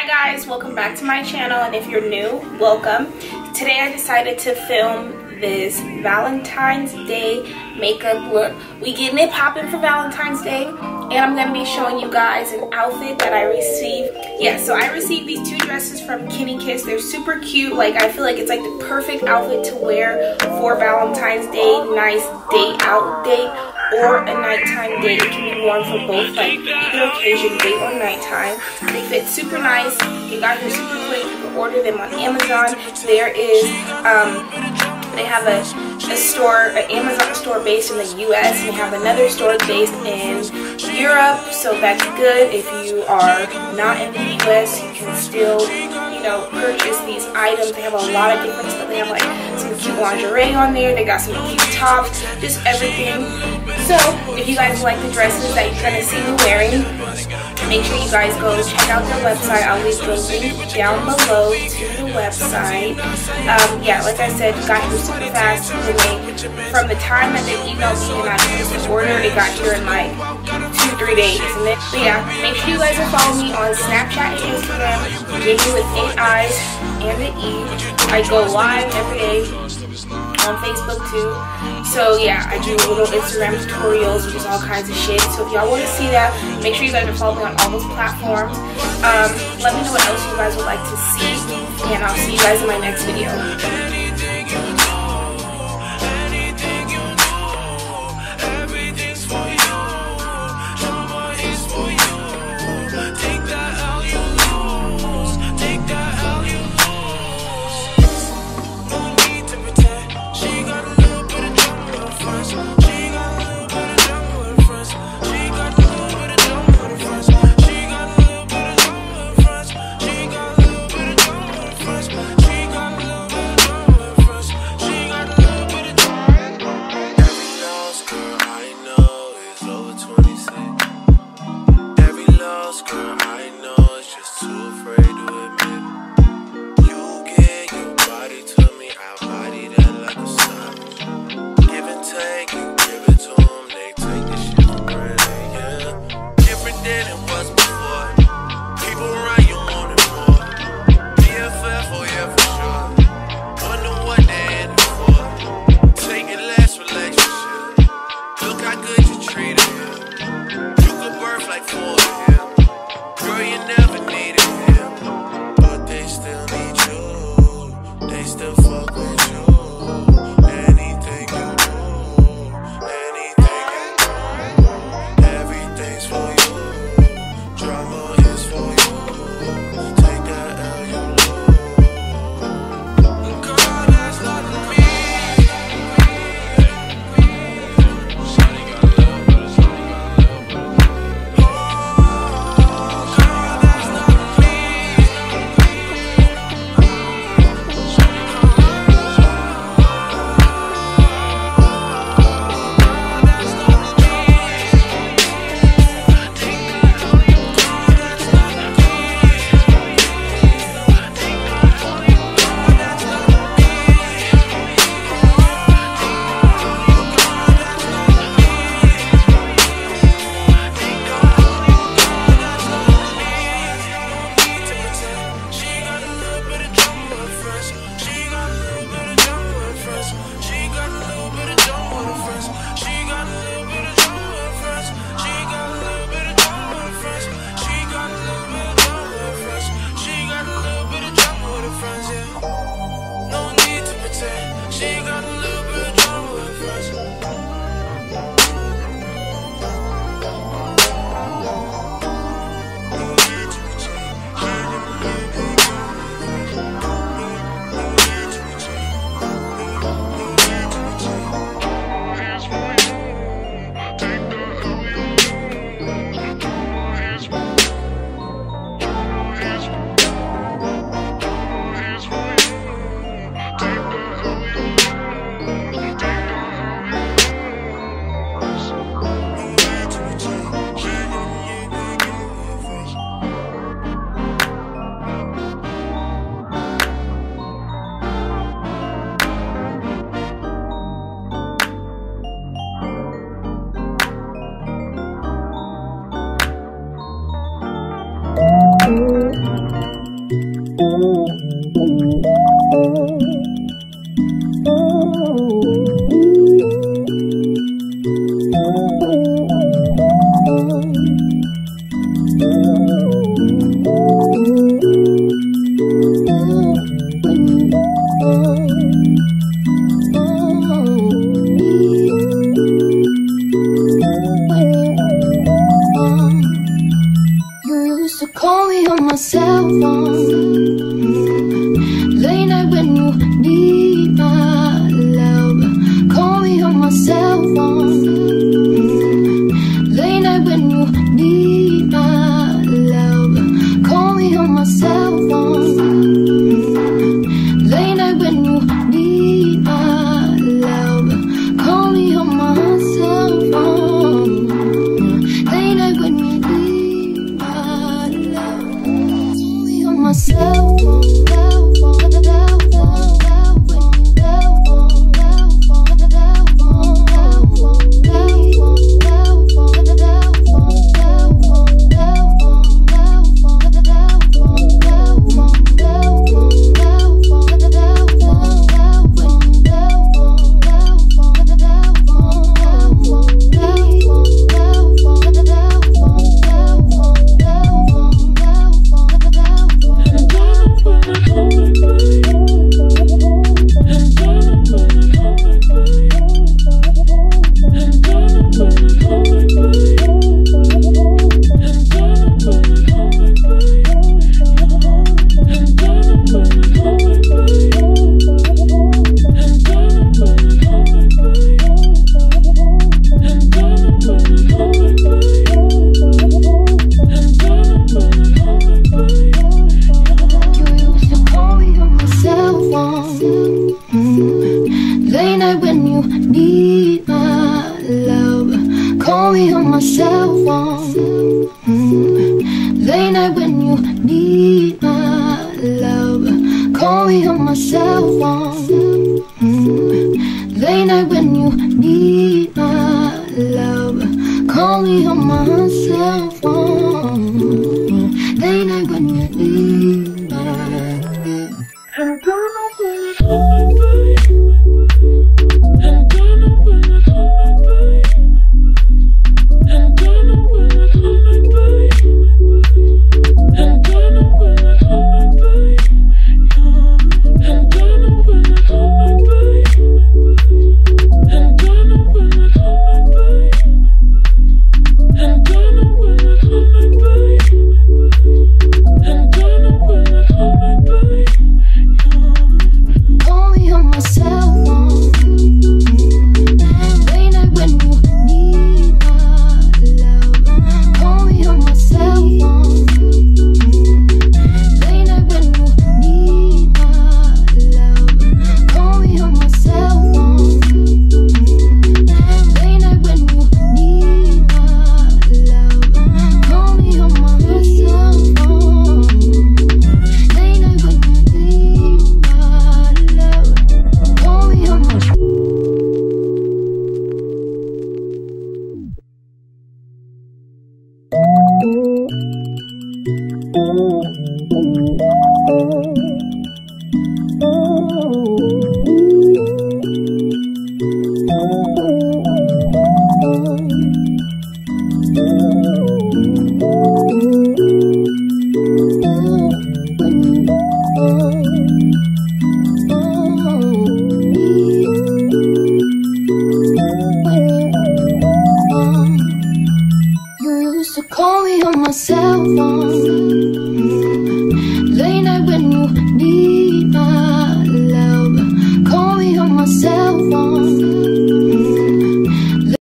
Hi guys, welcome back to my channel, and if you're new, welcome. Today I decided to film this Valentine's Day makeup look. We getting it popping for Valentine's Day, and I'm going to be showing you guys an outfit that I received. Yeah, so I received these two dresses from KINIKISS. They're super cute. Like, I feel like it's like the perfect outfit to wear for Valentine's Day. Nice day out date or a nighttime date. It can be worn for both, like either occasion, day or nighttime. They fit super nice. They got here super quick. You can order them on Amazon. There is they have a store, an Amazon store based in the US, and they have another store based in Europe, so that's good. If you are not in the US, you can still, you know, purchase these items. They have a lot of different stuff. They have like some cute lingerie on there. They got some cute tops, just everything. So if you guys like the dresses that you're gonna see me wearing, make sure you guys go check out their website. I'll leave the link down below to the website. Yeah, like I said, got here super fast. From the time that they emailed me and I placed the order, it got here in like 2-3 days. And then, so yeah, make sure you guys will follow me on Snapchat and Instagram, Jamie with 8 eyes and an E. I go live every day on Facebook too. So yeah, I do little Instagram tutorials and just all kinds of shit. So if y'all want to see that, make sure you guys are following me on all those platforms. Let me know what else you guys would like to see, and I'll see you guys in my next video. I want.